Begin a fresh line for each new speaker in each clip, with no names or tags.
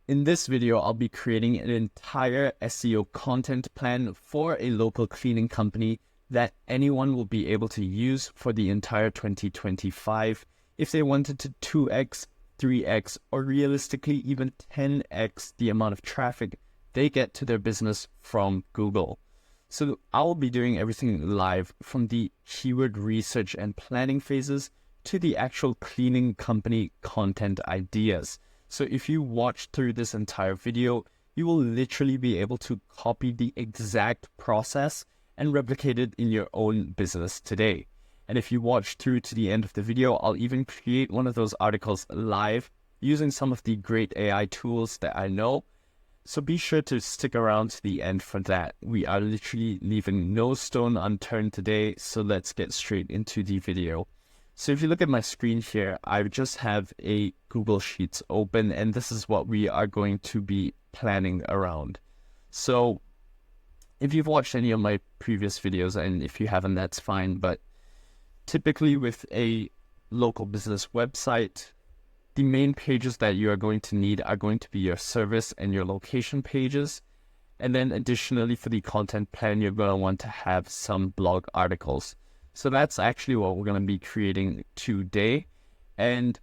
In this video, I'll be creating an entire SEO content plan for a local cleaning company that anyone will be able to use for the entire 2025 if they wanted to 2x, 3x, or realistically even 10x the amount of traffic they get to their business from Google. So I'll be doing everything live from the keyword research and planning phases to the actual cleaning company content ideas. So if you watch through this entire video, you will literally be able to copy the exact process and replicate it in your own business today. And if you watch through to the end of the video, I'll even create one of those articles live using some of the great AI tools that I know. So be sure to stick around to the end for that. We are literally leaving no stone unturned today, so let's get straight into the video. So if you look at my screen here, I just have a Google Sheets open, and this is what we are going to be planning around. So if you've watched any of my previous videos, and if you haven't, that's fine, but typically with a local business website, the main pages that you are going to need are going to be your service and your location pages. And then additionally for the content plan, you're going to want to have some blog articles. So that's actually what we're going to be creating today. And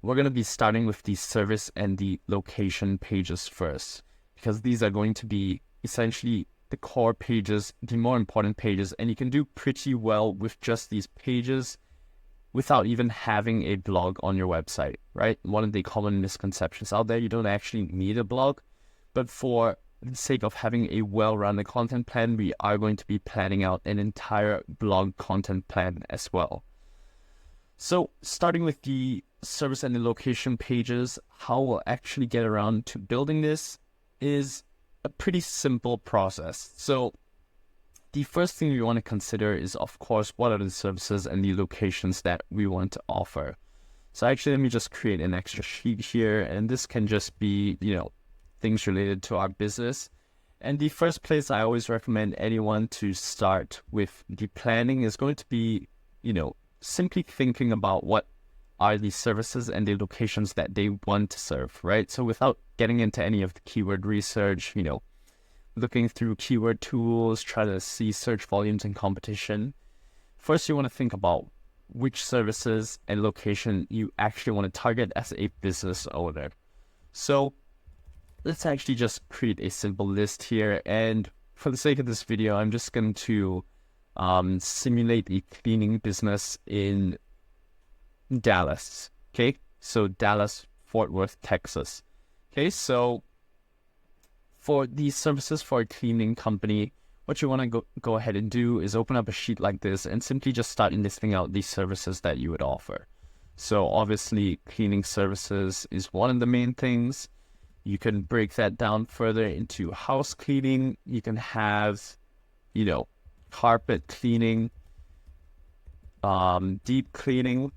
we're going to be starting with the service and the location pages first, because these are going to be essentially the core pages, the more important pages, and you can do pretty well with just these pages without even having a blog on your website, right? One of the common misconceptions out there, you don't actually need a blog, but for the sake of having a well-rounded content plan, we are going to be planning out an entire blog content plan as well. So starting with the service and the location pages, how we'll actually get around to building this is a pretty simple process. So the first thing we want to consider is, of course, what are the services and the locations that we want to offer. So actually, let me just create an extra sheet here, and this can just be, things related to our business. And the first place I always recommend anyone to start with the planning is going to be, simply thinking about what are the services and the locations that they want to serve, right? So without getting into any of the keyword research, looking through keyword tools, try to see search volumes and competition. First, you want to think about which services and location you actually want to target as a business owner. So let's actually just create a simple list here. And for the sake of this video, I'm just going to simulate a cleaning business in Dallas. Okay, so Dallas, Fort Worth, Texas. Okay, so for these services for a cleaning company, what you want to go ahead and do is open up a sheet like this and simply just start listing out these services that you would offer. So obviously cleaning services is one of the main things. You can break that down further into house cleaning. You can have, carpet cleaning, deep cleaning,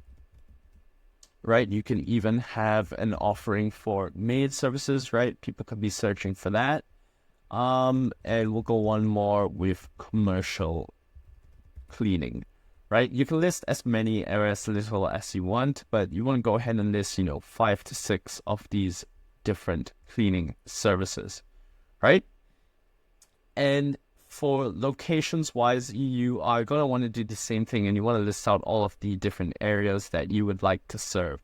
right? You can even have an offering for maid services, right? People could be searching for that. And we'll go one more with commercial cleaning, right? You can list as many or as little as you want, but you want to go ahead and list, 5 to 6 of these different cleaning services, right? And for locations wise, you are going to want to do the same thing, and you want to list out all of the different areas that you would like to serve.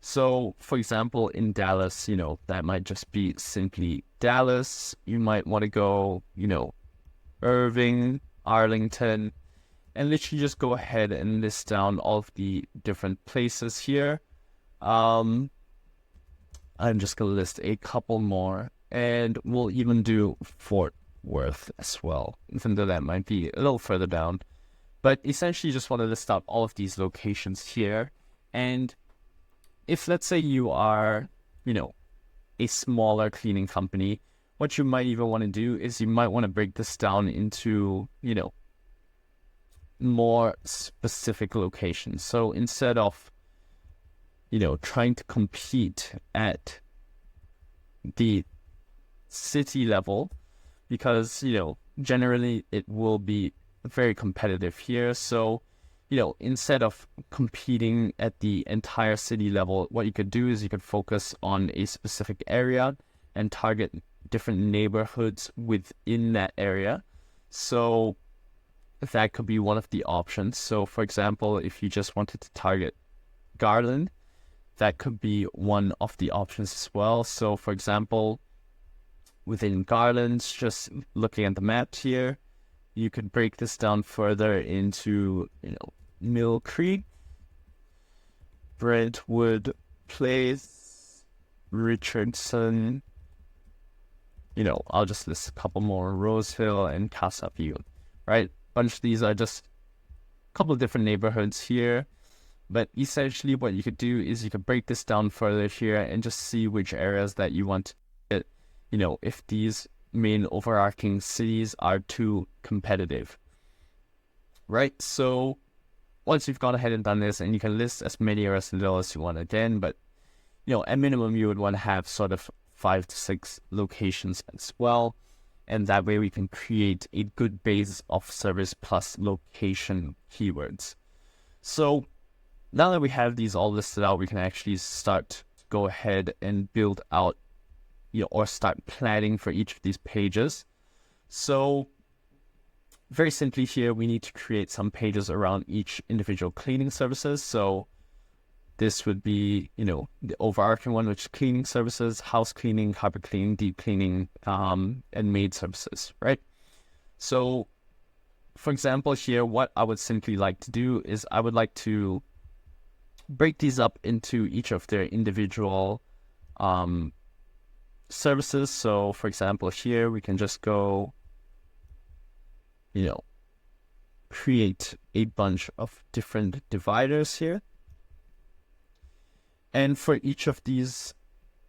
So for example, in Dallas, that might just be simply Dallas. You might want to go, Irving, Arlington, and literally just go ahead and list down all of the different places here. I'm just going to list a couple more, and we'll even do Fort Worth as well, even though that might be a little further down. But essentially, you just want to list out all of these locations here. And if, let's say, you are, a smaller cleaning company, what you might even want to do is you might want to break this down into, more specific locations. So instead of trying to compete at the city level, because, generally it will be very competitive here. So, instead of competing at the entire city level, what you could do is you could focus on a specific area and target different neighborhoods within that area. So that could be one of the options. So for example, if you just wanted to target Garland, that could be one of the options as well. So for example, within Garland, just looking at the map here, you could break this down further into, Mill Creek, Brentwood Place, Richardson, I'll just list a couple more, Roseville and Casa View, right? A bunch of these are just a couple of different neighborhoods here. But essentially what you could do is you could break this down further here and just see which areas that you want to get, if these main overarching cities are too competitive, right? So once you've gone ahead and done this, and you can list as many or as little as you want again, but, at minimum, you would want to have sort of 5 to 6 locations as well. And that way we can create a good base of service plus location keywords. So now that we have these all listed out, we can actually start to go ahead and build out, or start planning for each of these pages. So very simply here, we need to create some pages around each individual cleaning services. So this would be, the overarching one, which is cleaning services, house cleaning, carpet cleaning, deep cleaning, and maid services, right? So for example, here, what I would simply like to do is I would like to break these up into each of their individual services. So for example, here we can just go, create a bunch of different dividers here. And for each of these,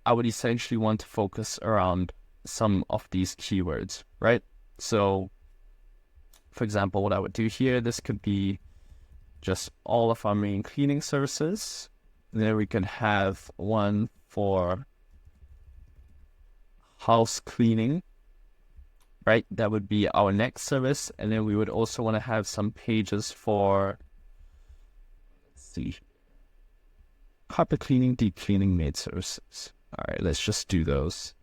I would essentially want to focus around some of these keywords, right? So for example, what I would do here, this could be just all of our main cleaning services. And then we can have one for house cleaning, right? That would be our next service. And then we would also want to have some pages for, let's see, carpet cleaning, deep cleaning, maid services. All right, let's just do those.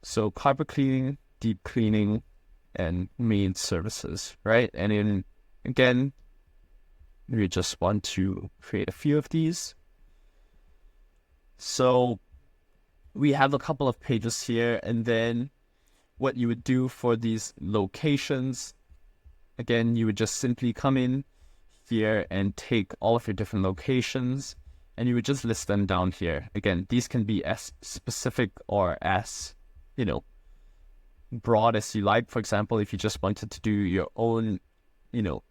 So carpet cleaning, deep cleaning, and maid services, right? And then again, we just want to create a few of these. So we have a couple of pages here, and then what you would do for these locations, again, you would just simply come in here and take all of your different locations, and you would just list them down here. Again, these can be as specific or as, broad as you like. For example, if you just wanted to do your own,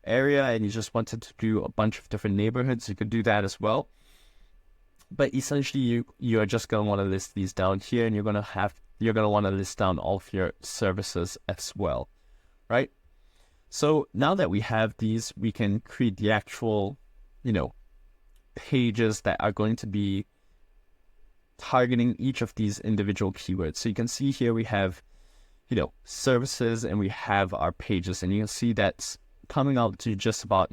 area, and you just wanted to do a bunch of different neighborhoods, you could do that as well. But essentially, you are just going to want to list these down here, and you're going to want to list down all of your services as well, right? So now that we have these, we can create the actual, pages that are going to be targeting each of these individual keywords. So you can see here we have, services, and we have our pages, and you can see that's coming out to just about,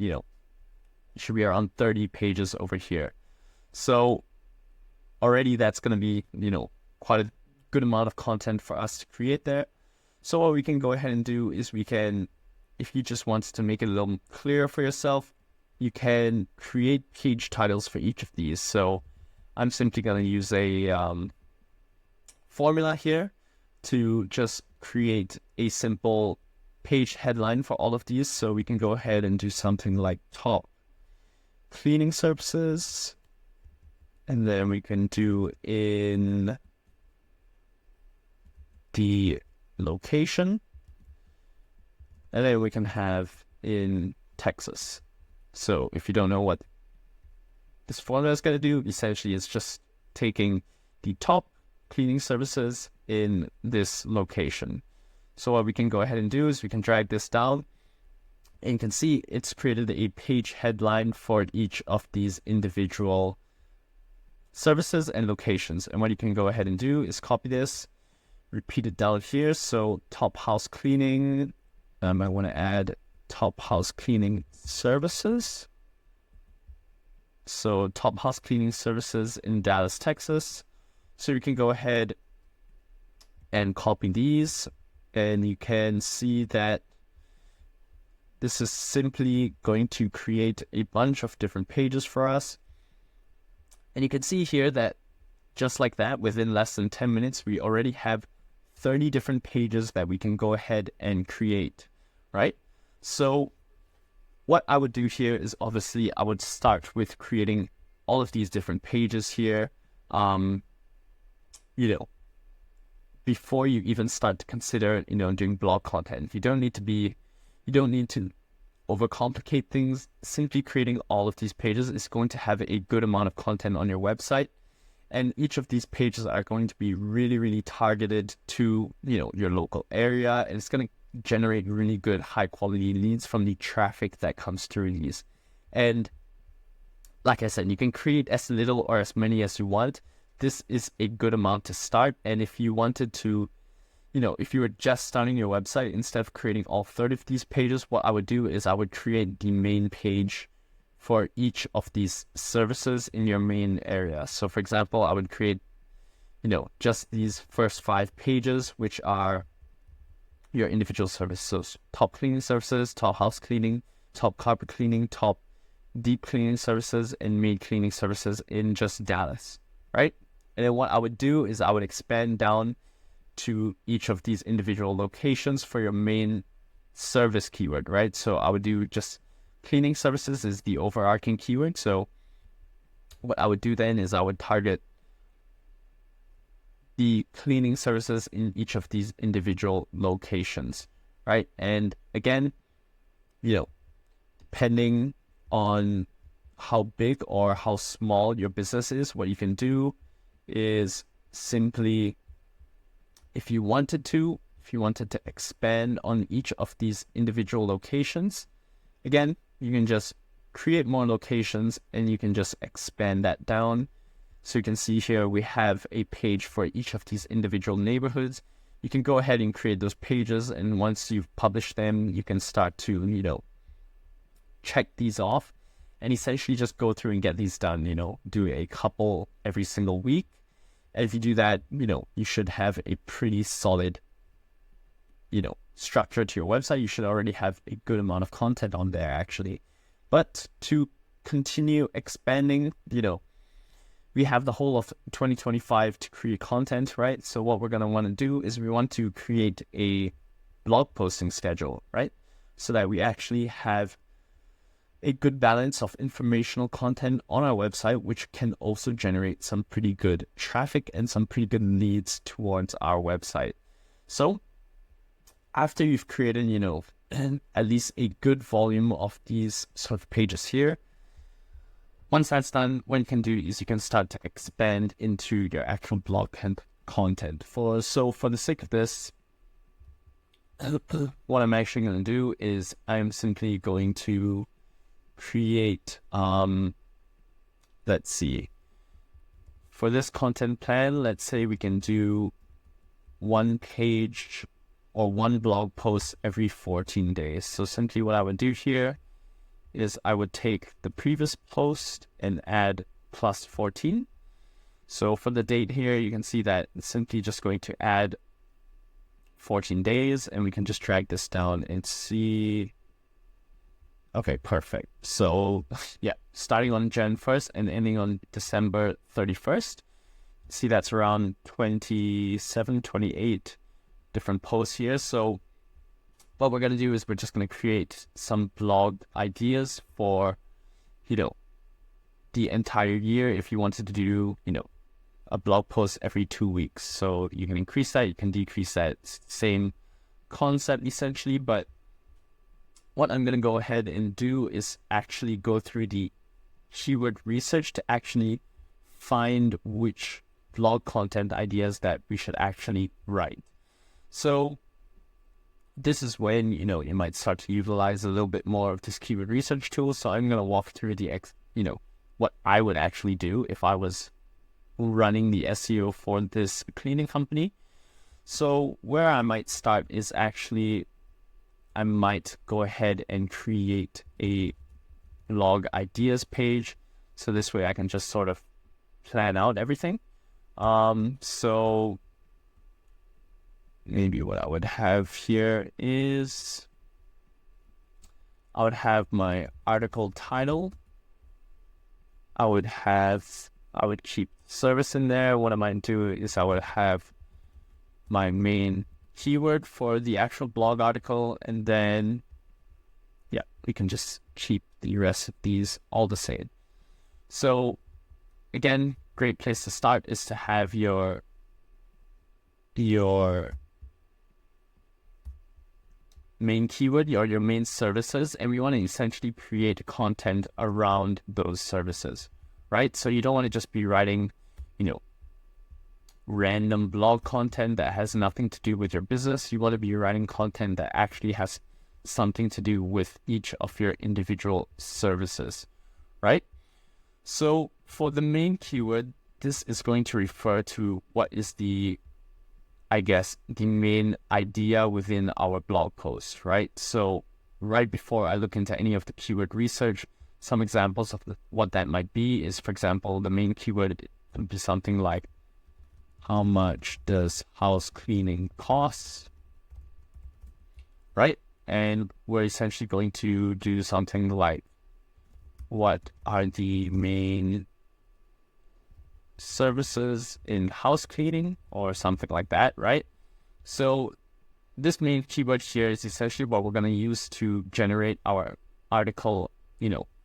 should be around 30 pages over here. So already that's going to be, quite a good amount of content for us to create there. So what we can go ahead and do is we can, if you just want to make it a little clearer for yourself, you can create page titles for each of these. So I'm simply going to use a formula here to just create a simple page headline for all of these. So we can go ahead and do something like top cleaning services, and then we can do in the location, and then we can have in Texas. So if you don't know what this formula is going to do, essentially it's just taking the top cleaning services in this location. So what we can go ahead and do is we can drag this down, and you can see it's created a page headline for each of these individual services and locations. And what you can go ahead and do is copy this, repeat it down here. So top house cleaning, I want to add top house cleaning services. So top house cleaning services in Dallas, Texas. So you can go ahead and copy these, and you can see that this is simply going to create a bunch of different pages for us. And you can see here that just like that, within less than 10 minutes, we already have 30 different pages that we can go ahead and create, right? So what I would do here is obviously I would start with creating all of these different pages here, before you even start to consider, doing blog content. You don't need to overcomplicate things. Simply creating all of these pages is going to have a good amount of content on your website. And each of these pages are going to be really, really targeted to, your local area. And it's going to generate really good, high quality leads from the traffic that comes through these. And like I said, you can create as little or as many as you want. This is a good amount to start. And if you wanted to, if you were just starting your website, instead of creating all 30 of these pages, what I would do is I would create the main page for each of these services in your main area. So for example, I would create, just these first 5 pages, which are your individual services. So top cleaning services, top house cleaning, top carpet cleaning, top deep cleaning services, and maid cleaning services in just Dallas, right? And then what I would do is I would expand down to each of these individual locations for your main service keyword, right? So I would do just cleaning services is the overarching keyword. So what I would do then is I would target the cleaning services in each of these individual locations, right? And again, depending on how big or how small your business is, what you can do is simply, if you wanted to expand on each of these individual locations, again, you can just create more locations and you can just expand that down. So you can see here we have a page for each of these individual neighborhoods. You can go ahead and create those pages, and once you've published them, you can start to, check these off and essentially just go through and get these done, do a couple every single week. And if you do that, you should have a pretty solid, structure to your website. You should already have a good amount of content on there, actually. But to continue expanding, we have the whole of 2025 to create content, right? So what we're going to want to do is we want to create a blog posting schedule, right? So that we actually have a good balance of informational content on our website, which can also generate some pretty good traffic and some pretty good leads towards our website. So after you've created, at least a good volume of these sort of pages here, once that's done, what you can do is you can start to expand into your actual blog content. For the sake of this, what I'm actually going to do is I'm simply going to create, let's see, for this content plan, let's say we can do one page or one blog post every 14 days. So simply what I would do here is I would take the previous post and add plus 14. So for the date here, you can see that it's simply just going to add 14 days, and we can just drag this down and see. Okay, perfect. So yeah, starting on Jan 1st and ending on December 31st. See, that's around 27, 28 different posts here. So what we're going to do is we're just going to create some blog ideas for, the entire year. If you wanted to do, a blog post every 2 weeks. So you can increase that, you can decrease that. It's the same concept essentially, but what I'm going to go ahead and do is actually go through the keyword research to actually find which blog content ideas that we should actually write. So this is when, you might start to utilize a little bit more of this keyword research tool. So I'm going to walk through what I would actually do if I was running the SEO for this cleaning company. So where I might start is actually, I might go ahead and create a blog ideas page. So this way I can just sort of plan out everything. So maybe what I would have here is I would have my article title. I would keep service in there. What I might do is I would have my main keyword for the actual blog article, and then yeah, we can just keep the rest of these all the same. So again, great place to start is to have your main keyword or your main services, and we want to essentially create content around those services, right? So you don't want to just be writing, random blog content that has nothing to do with your business. You want to be writing content that actually has something to do with each of your individual services, right? So for the main keyword, this is going to refer to what is the main idea within our blog post, right? So right before I look into any of the keyword research, some examples of what that might be is, for example, the main keyword would be something like, how much does house cleaning cost, right? And we're essentially going to do something like, what are the main services in house cleaning, or something like that, right? So this main keyword here is essentially what we're going to use to generate our article,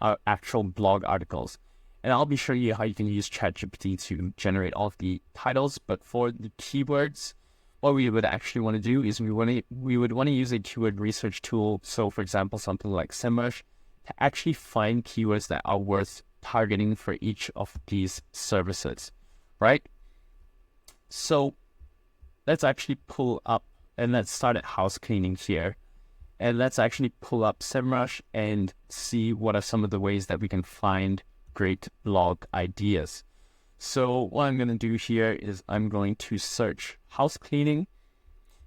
our actual blog articles. And I'll be showing you how you can use ChatGPT to generate all of the titles. But for the keywords, what we would actually want to do is we would want to use a keyword research tool. So for example, something like SEMrush, to actually find keywords that are worth targeting for each of these services, right? So let's actually pull up, and let's start at house cleaning here. And let's actually pull up SEMrush and see what are some of the ways that we can find great blog ideas. So what I'm going to do here is I'm going to search house cleaning.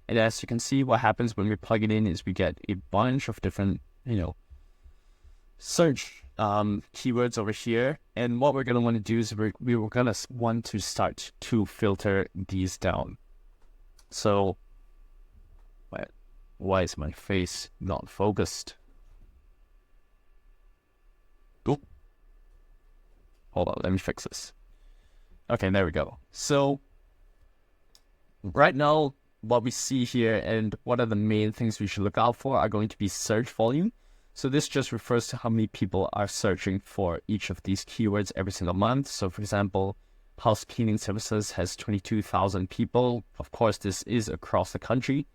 And as you can see, what happens when we plug it in is we get a bunch of different, search keywords over here. And what we're going to want to do is we were going to want to start to filter these down. So why is my face not focused? Oop. Hold on, let me fix this. Okay, there we go. So right now, what we see here and what are the main things we should look out for are going to be search volume. So this just refers to how many people are searching for each of these keywords every single month. So for example, house cleaning services has 22,000 people. Of course, this is across the country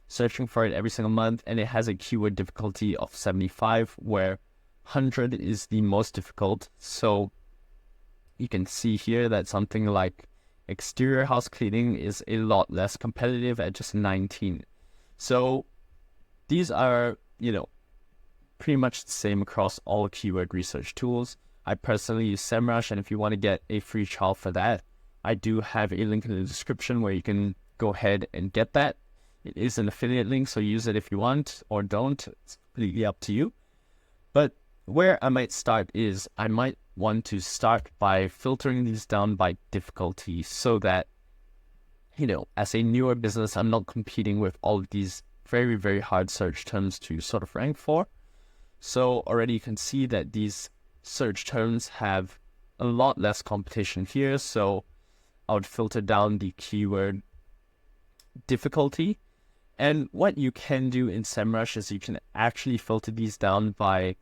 searching for it every single month, and it has a keyword difficulty of 75, where 100 is the most difficult. So you can see here that something like exterior house cleaning is a lot less competitive at just 19. So these are, pretty much the same across all keyword research tools. I personally use SEMrush, and if you want to get a free trial for that, I do have a link in the description where you can go ahead and get that. It is an affiliate link, so use it if you want or don't. It's completely up to you. But where I might start is I might want to start by filtering these down by difficulty, so that, as a newer business, I'm not competing with all of these very, very hard search terms to sort of rank for. So already you can see that these search terms have a lot less competition here. So I would filter down the keyword difficulty. And what you can do in SEMrush is you can actually filter these down by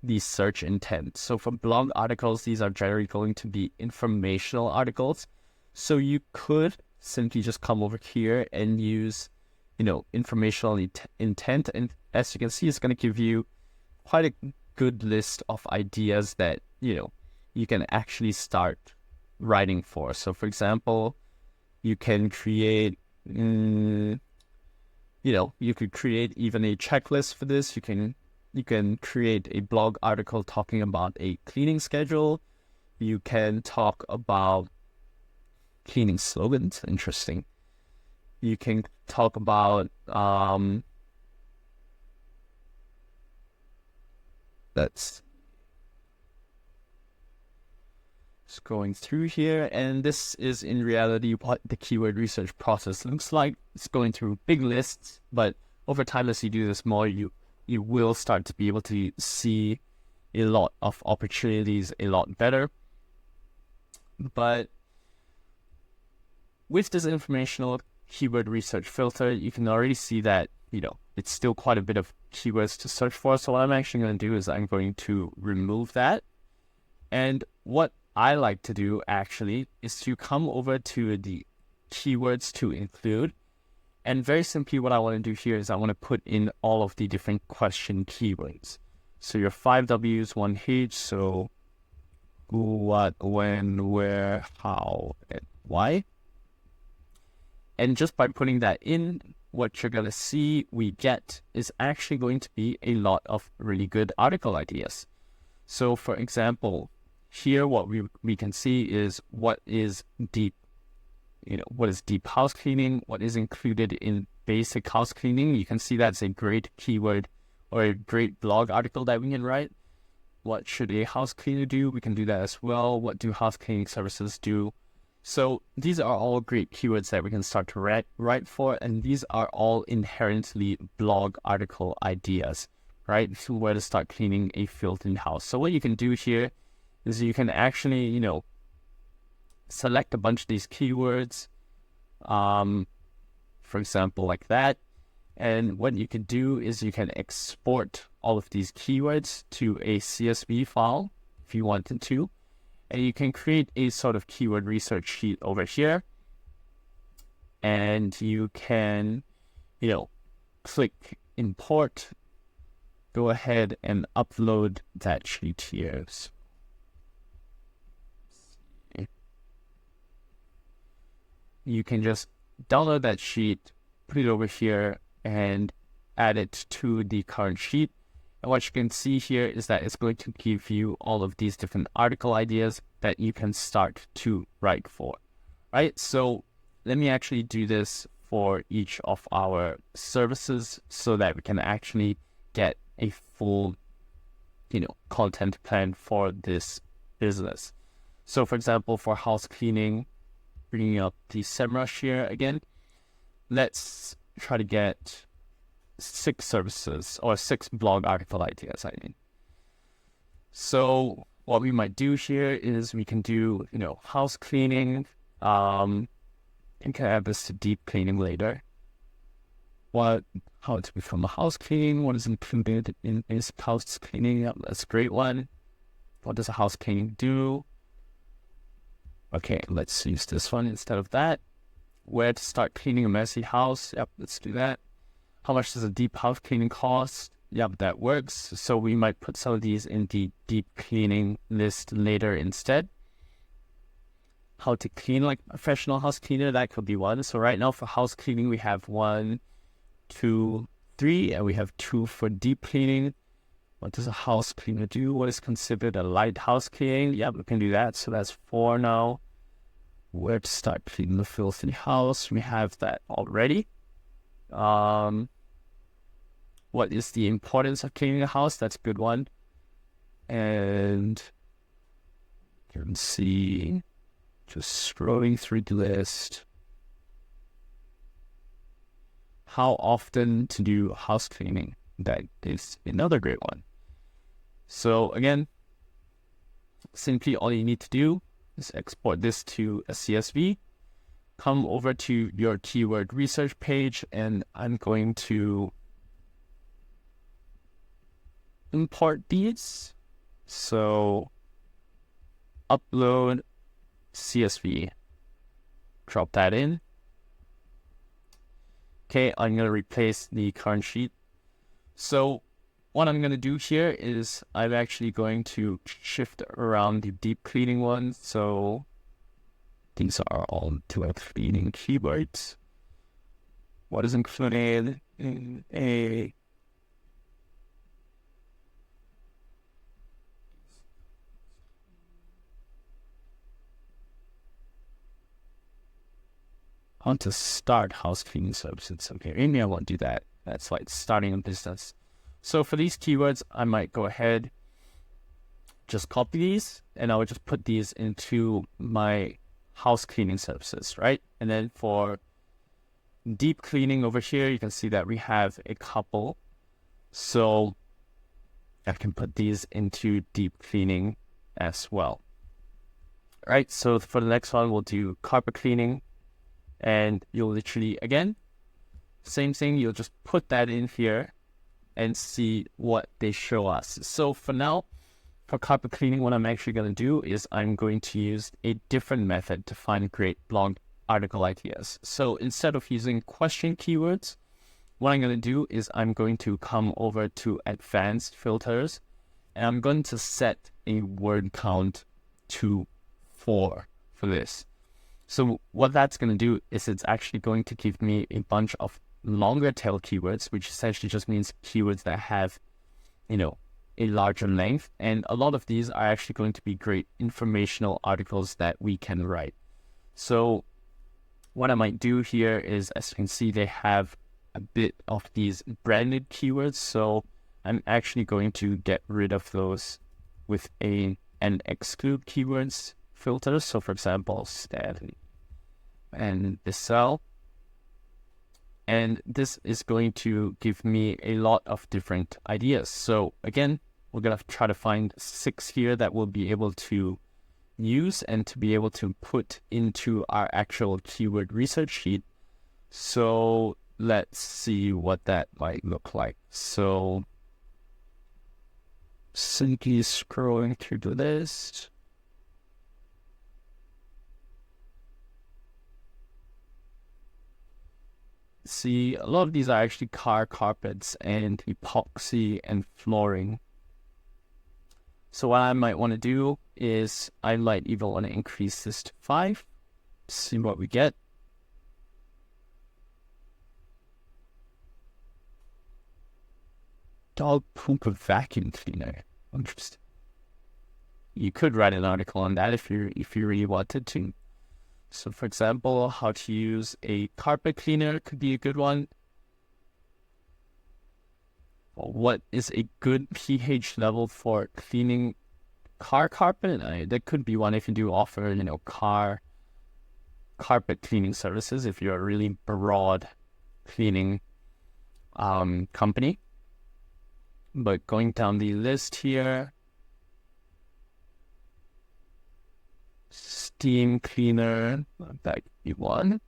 the search intent. So for blog articles, these are generally going to be informational articles. So you could simply just come over here and use, informational intent. And as you can see, it's going to give you quite a good list of ideas that, you can actually start writing for. So for example, you can create, you could create even a checklist for this. You can create a blog article talking about a cleaning schedule. You can talk about cleaning slogans. Interesting. You can talk about Scrolling through here, and this is in reality what the keyword research process looks like. It's going through big lists, but over time, as you do this more, you will start to be able to see a lot of opportunities a lot better. But with this informational keyword research filter, you can already see that, it's still quite a bit of keywords to search for. So what I'm actually going to do is I'm going to remove that. And what I like to do actually is to come over to the keywords to include. And very simply, what I want to do here is I want to put in all of the different question keywords. So your 5 W's, 1 H, so who, what, when, where, how, and why. And just by putting that in, what you're going to see we get is actually going to be a lot of really good article ideas. So for example, here what we can see is what is deep house cleaning, what is included in basic house cleaning. You can see that's a great keyword or a great blog article that we can write. What should a house cleaner do? We can do that as well. What do house cleaning services do? So these are all great keywords that we can start to write for, and these are all inherently blog article ideas, right? So where to start cleaning a filthy house. So what you can do here is you can actually, select a bunch of these keywords, for example, like that. And what you can do is you can export all of these keywords to a CSV file if you wanted to. And you can create a sort of keyword research sheet over here. And you can, click import, go ahead and upload that sheet here. You can just download that sheet, put it over here, and add it to the current sheet. And what you can see here is that it's going to give you all of these different article ideas that you can start to write for, right? So let me actually do this for each of our services so that we can actually get a full, content plan for this business. So for example, for house cleaning, bringing up the SEMrush here again, let's try to get 6 services or 6 blog article ideas, So what we might do here is we can do, house cleaning. And can add this to deep cleaning later. How to become a house cleaning, what is included in this house cleaning. Yep, that's a great one. What does a house cleaning do? Okay, let's use this one instead of that. Where to start cleaning a messy house. Yep, let's do that. How much does a deep house cleaning cost? Yep, that works. So we might put some of these in the deep cleaning list later instead. How to clean like a professional house cleaner, that could be one. So right now for house cleaning, we have 1, 2, 3, and we have 2 for deep cleaning. What does a house cleaner do? What is considered a light house cleaning? Yep, we can do that. So that's 4 now. Where to start cleaning the filthy house? We have that already. What is the importance of cleaning a house? That's a good one. And you can see, just scrolling through the list, how often to do house cleaning. That is another great one. So again, simply all you need to do is export this to a CSV, come over to your keyword research page, and I'm going to import these. So upload CSV, drop that in. Okay, I'm going to replace the current sheet. So what I'm going to do here is I'm actually going to shift around the deep cleaning one. So these are all to cleaning keywords. What is included in a how to start house cleaning services. Okay, maybe I won't do that. That's like starting a business. So for these keywords, I might go ahead, just copy these and I would just put these into my house cleaning services, right? And then for deep cleaning over here, you can see that we have a couple. So I can put these into deep cleaning as well. All right, so for the next one, we'll do carpet cleaning. And you'll literally, again, same thing, you'll just put that in here and see what they show us. So for now, for carpet cleaning, what I'm actually going to do is I'm going to use a different method to find great blog article ideas. So instead of using question keywords, what I'm going to do is I'm going to come over to advanced filters, and I'm going to set a word count to 4 for this. So what that's going to do is it's actually going to give me a bunch of longer tail keywords, which essentially just means keywords that have, a larger length. And a lot of these are actually going to be great informational articles that we can write. So what I might do here is, as you can see, they have a bit of these branded keywords. So I'm actually going to get rid of those with an exclude keywords filter. So for example, Stanley and the cell. And this is going to give me a lot of different ideas. So again, we're going to try to find 6 here that we'll be able to use and to be able to put into our actual keyword research sheet. So let's see what that might look like. So simply scrolling through the list. See, a lot of these are actually car carpets and epoxy and flooring. So what I might want to do is I might even want to increase this to 5, see what we get. Dog poop vacuum cleaner. Interesting. You could write an article on that if you really wanted to. So for example, how to use a carpet cleaner could be a good one. What is a good pH level for cleaning car carpet? That could be one if you do offer, car carpet cleaning services, if you're a really broad cleaning company. But going down the list here, steam cleaner, that could be one.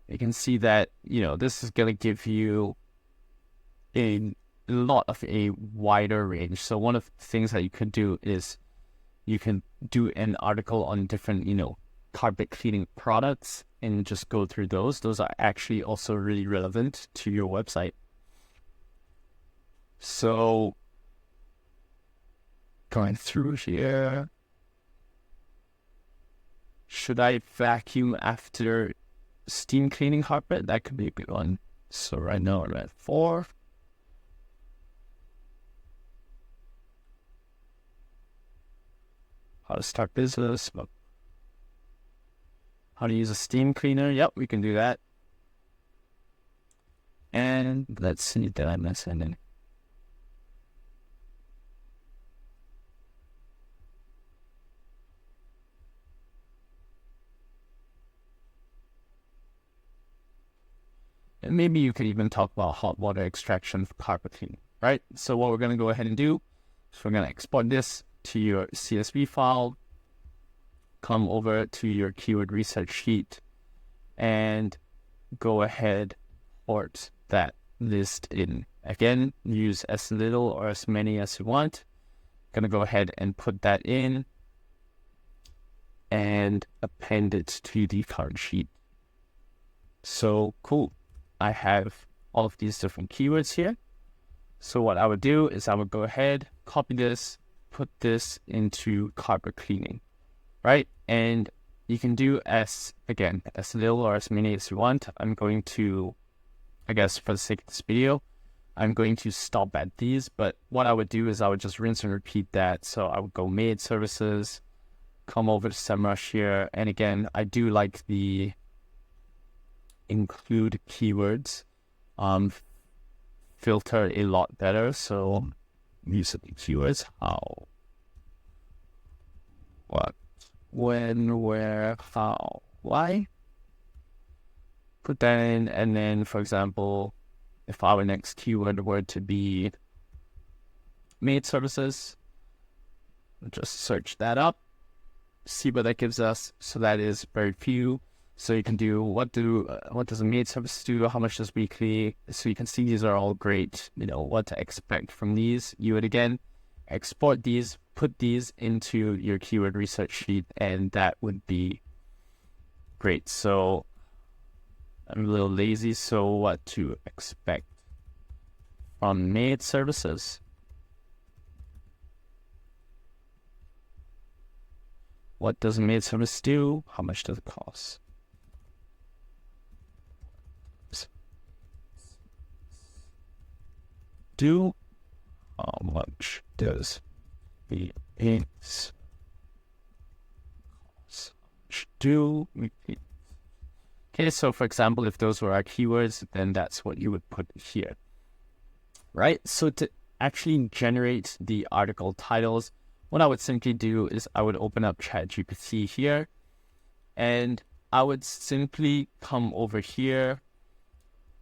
You can see that, this is going to give you a lot of a wider range. So one of the things that you could do is you can do an article on different, carpet cleaning products and just go through those. Those are actually also really relevant to your website. So going through here, should I vacuum after steam cleaning carpet? That could be a good one. So right now I'm at 4. How to start business. How to use a steam cleaner. Yep, we can do that. And let's see, did I miss anything? And maybe you could even talk about hot water extraction for carpet cleaning, right? So what we're going to go ahead and do is we're going to export this to your CSV file, come over to your keyword research sheet, and go ahead, port that list in. Again, use as little or as many as you want. Going to go ahead and put that in and append it to the current sheet. So cool. I have all of these different keywords here. So what I would do is I would go ahead, copy this, put this into carpet cleaning, right? And you can do as little or as many as you want. I'm going to, I guess for the sake of this video, I'm going to stop at these, but what I would do is I would just rinse and repeat that. So I would go made services, come over to SEMrush here. And again, I do like the include keywords filter a lot better. So use the keywords, how what, when, where, how, why. Put that in, and then, for example, if our next keyword were to be maid services, just search that up, see what that gives us. So that is very few. So you can do what does a maid service do? How much does weekly? So you can see these are all great. What to expect from these. You would again export these, put these into your keyword research sheet, and that would be great. So I'm a little lazy. So what to expect from maid services? What does a maid service do? How much does it cost? Do how much does the aids do repeat? Okay, so for example, if those were our keywords, then that's what you would put here, right? So to actually generate the article titles, what I would simply do is I would open up ChatGPT here, and I would simply come over here,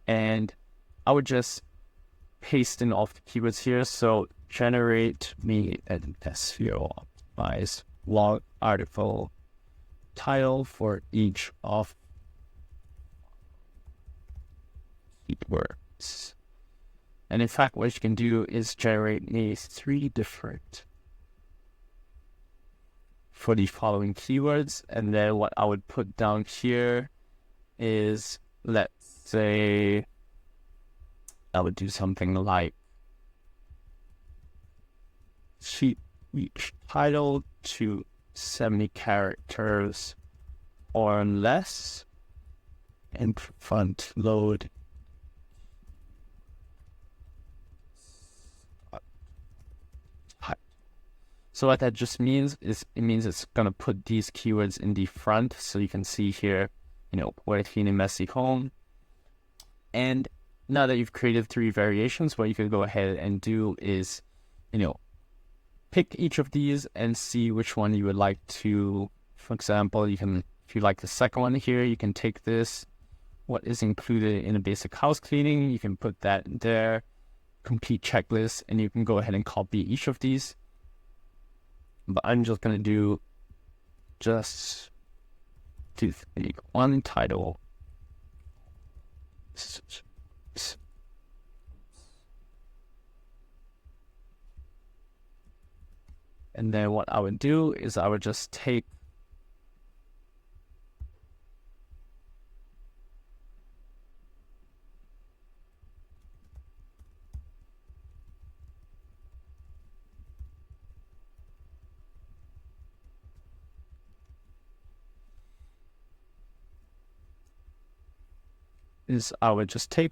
and I would just paste in all the keywords here. So generate me an SEO optimized blog article title for each of keywords. And in fact, what you can do is generate me 3 different for the following keywords. And then what I would put down here is, let's say, I would do something like sheet each title to 70 characters or less, and front load So what that just means is it means it's going to put these keywords in the front. So you can see here, where clean and messy home. And now that you've created 3 variations, what you could go ahead and do is, pick each of these and see which one you would like to. For example, if you like the second one here, you can take this, what is included in a basic house cleaning, you can put that there, complete checklist, and you can go ahead and copy each of these. But I'm just going to do one title. And then what I would do is I would just take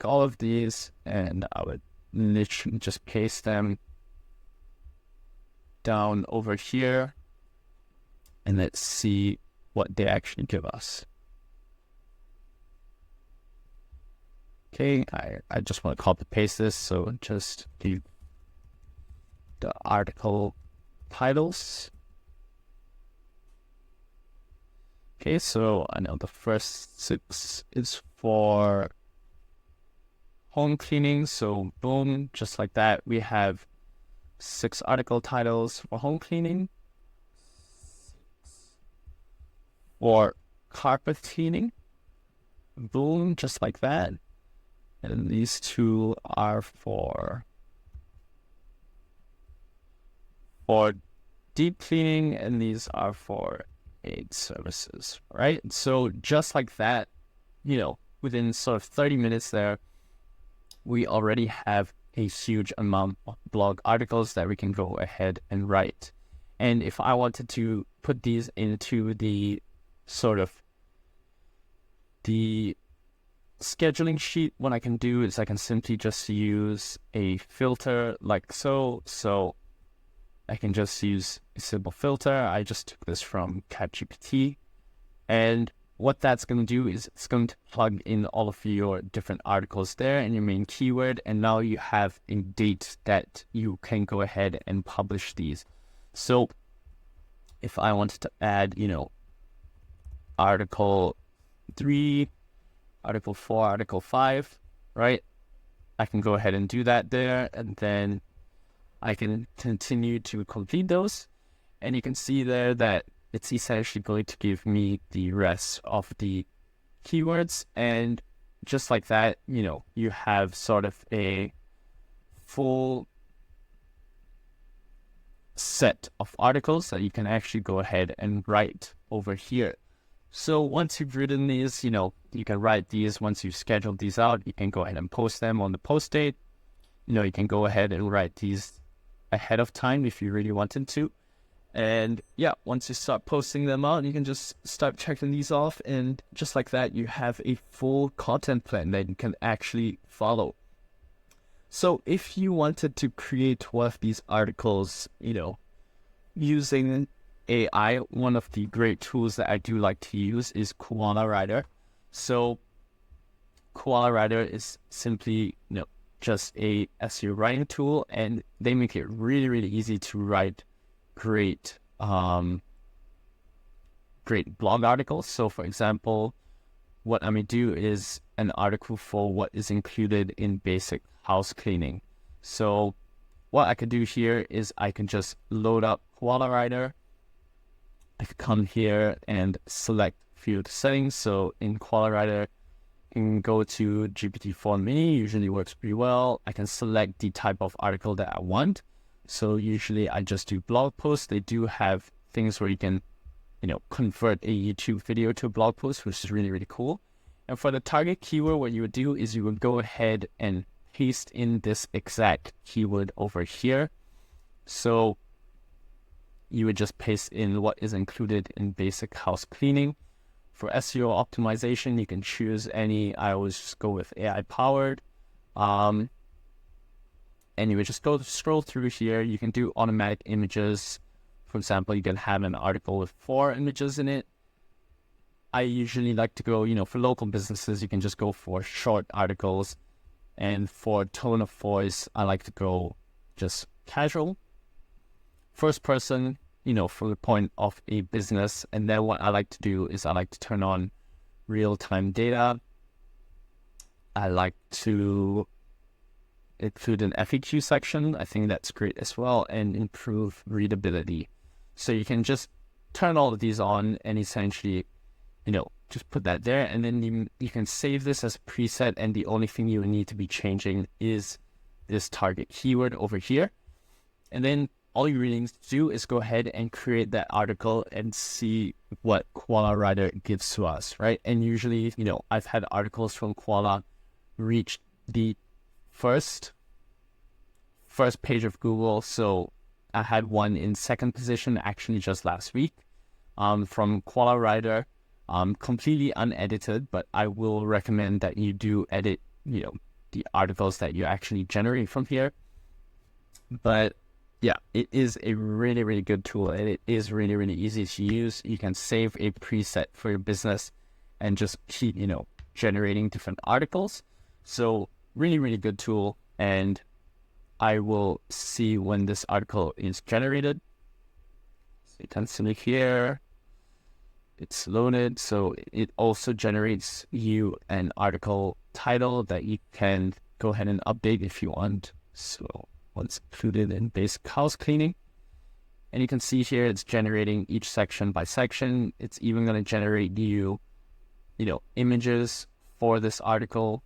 all of these and I would literally just paste them down over here, and let's see what they actually give us. Okay, I just want to copy paste this, so just do the article titles. Okay, so I know the first 6 is for home cleaning, so boom, just like that, we have 6 article titles for home cleaning. For carpet cleaning, boom, just like that. And these 2 are for deep cleaning, and these are for aid services, right? So just like that, within sort of 30 minutes there, we already have a huge amount of blog articles that we can go ahead and write. And if I wanted to put these into the sort of the scheduling sheet, what I can do is I can simply just use a filter like so. So I can just use a simple filter. I just took this from ChatGPT, and what that's going to do is it's going to plug in all of your different articles there and your main keyword, and now you have a date that you can go ahead and publish these. So if I wanted to add, article 3, article 4, article 5, right? I can go ahead and do that there, and then I can continue to complete those. And you can see there that it's essentially going to give me the rest of the keywords. And just like that, you have sort of a full set of articles that you can actually go ahead and write over here. So once you've written these, you can write these. Once you've scheduled these out, you can go ahead and post them on the post date. You can go ahead and write these ahead of time if you really wanted to. And yeah, once you start posting them out, you can just start checking these off. And just like that, you have a full content plan that you can actually follow. So if you wanted to create one of these articles, using AI, one of the great tools that I do like to use is Koala Writer. So Koala Writer is simply, just a SEO writing tool, and they make it really, really easy to write great blog articles. So for example, what I'm going to do is an article for what is included in basic house cleaning. So what I could do here is I can just load up Koala Writer. I could come here and select field settings. So in Koala Writer, I can go to GPT-4 Mini, usually works pretty well. I can select the type of article that I want. So usually I just do blog posts. They do have things where you can, convert a YouTube video to a blog post, which is really, really cool. And for the target keyword, what you would do is you would go ahead and paste in this exact keyword over here. So you would just paste in what is included in basic house cleaning. For SEO optimization, you can choose any. I always just go with AI powered. And you would just scroll through here. You can do automatic images. For example, you can have an article with 4 images in it. I usually like to go, for local businesses, you can just go for short articles. And for tone of voice, I like to go just casual. First person, from the point of a business. And then what I like to do is I like to turn on real-time data. I like to include an FAQ section. I think that's great as well, and improve readability. So you can just turn all of these on and essentially, just put that there, and then you can save this as a preset, and the only thing you need to be changing is this target keyword over here. And then all you really need to do is go ahead and create that article and see what Koala Writer gives to us, right? And usually, I've had articles from Koala reach the first page of Google. So I had one in second position actually just last week from Koala Writer, completely unedited, but I will recommend that you do edit, the articles that you actually generate from here. But yeah, it is a really, really good tool, and it is really, really easy to use. You can save a preset for your business and just keep, generating different articles. So really, really good tool. And I will see when this article is generated. So you can see here, it's loaded. So it also generates you an article title that you can go ahead and update if you want. So once included in basic house cleaning. And you can see here it's generating each section by section. It's even going to generate you, images for this article.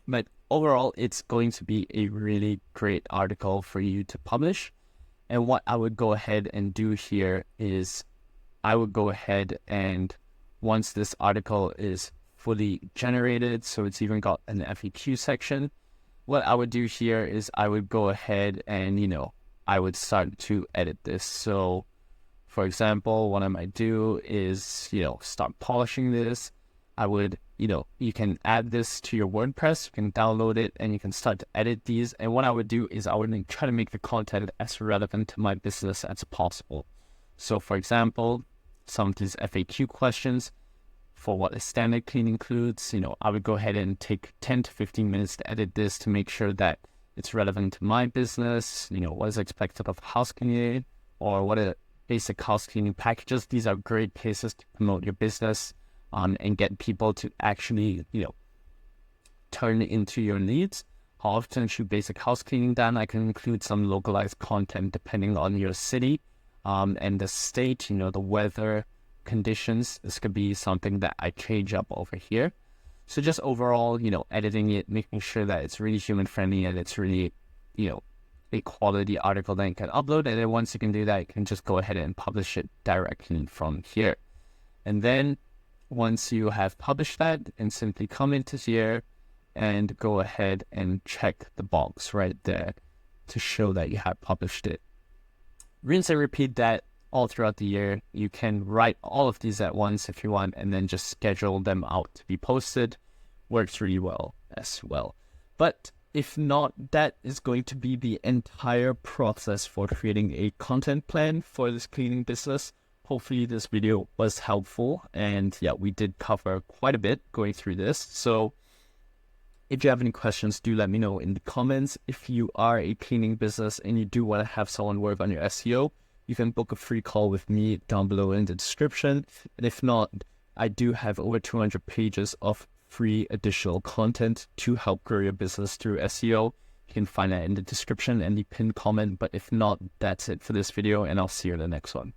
But overall, it's going to be a really great article for you to publish. And what I would go ahead and do here is I would go ahead and once this article is fully generated, so it's even got an FAQ section, what I would do here is I would go ahead and, I would start to edit this. So for example, what I might do is, start polishing this. I would, you can add this to your WordPress, you can download it, and you can start to edit these. And what I would do is I would try to make the content as relevant to my business as possible. So for example, some of these FAQ questions for what a standard clean includes, I would go ahead and take 10 to 15 minutes to edit this to make sure that it's relevant to my business, what is expected of house cleaning, or what a basic house cleaning packages. These are great places to promote your business and get people to actually, turn into your leads. How often should basic house cleaning done? I can include some localized content depending on your city and the state, the weather conditions. This could be something that I change up over here. So just overall, editing it, making sure that it's really human friendly and it's really, a quality article that you can upload. And then once you can do that, you can just go ahead and publish it directly from here. And then once you have published that, and simply come into here and go ahead and check the box right there to show that you have published it. Rinse and repeat that all throughout the year. You can write all of these at once if you want, and then just schedule them out to be posted. Works really well as well. But if not, that is going to be the entire process for creating a content plan for this cleaning business. Hopefully this video was helpful, and yeah, we did cover quite a bit going through this. So if you have any questions, do let me know in the comments. If you are a cleaning business and you do want to have someone work on your SEO, you can book a free call with me down below in the description. And if not, I do have over 200 pages of free additional content to help grow your business through SEO. You can find that in the description and the pinned comment. But if not, that's it for this video, and I'll see you in the next one.